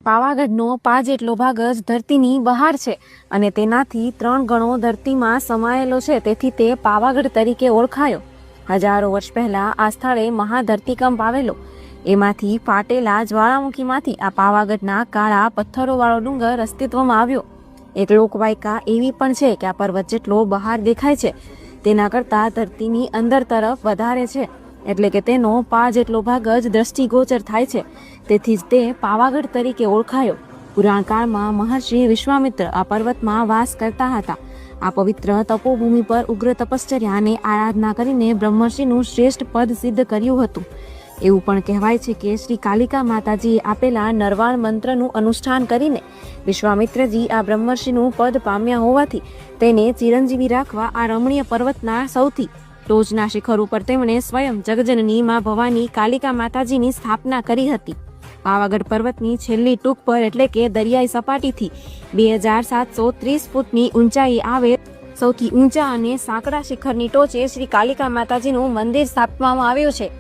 પાવાગઢનો 5 જેટલો ભાગ જ ધરતીની બહાર છે અને તેનાથી 3 ગણો ધરતીમાં સમાયેલો છે, તેથી તે પાવાગઢ તરીકે ઓળખાયો. હજારો વર્ષ પહેલા આ સ્થળે મહાધરતીકંપ આવેલો. એમાંથી ફાટેલા જ્વાળામુખીમાંથી આ પાવાગઢના કાળા પથ્થરોવાળો ડુંગર અસ્તિત્વમાં આવ્યો. એક લોકવાયકા એવી પણ છે કે આ પર્વત જેટલો બહાર દેખાય છે તેના કરતાં ધરતીની અંદર તરફ વધારે છે, એટલે કે તેનો 5 જેટલો ભાગ જ દ્રષ્ટિગોચર થાય છે. તેથી જ તે પાવાગઢ તરીકે ઓળખાયો. પુરાણકાળમાં મહર્ષિ વિશ્વામિત્ર આ પર્વતમાં વાસ કરતા હતા. આ પવિત્ર તપોભૂમિ પર ઉગ્ર તપશ્ચર્યા અને આરાધના કરીને બ્રહ્મર્ષિનું શ્રેષ્ઠ પદ સિદ્ધ કર્યું હતું. એવું પણ કહેવાય છે કે શ્રી કાલિકા માતાજીએ આપેલા નરવાણ મંત્રનું અનુષ્ઠાન કરીને વિશ્વામિત્રજી આ બ્રહ્મર્ષિનું પદ પામ્યા હોવાથી તેને ચિરંજીવી રાખવા આ રમણીય પર્વતના સૌથી ટોચના શિખર ઉપર તેમણે સ્વયં જગજનની માં ભવાની કાલિકા માતાજીની સ્થાપના કરી હતી. પાવાગઢ પર્વતની છેલ્લી ટૂંક પર એટલે કે દરિયાઈ સપાટીથી 2730 ફૂટની ઊંચાઈ આવે સૌથી ઊંચા અને સાંકડા શિખરની ટોચે શ્રી કાલિકા માતાજીનું મંદિર સ્થાપવામાં આવ્યું છે.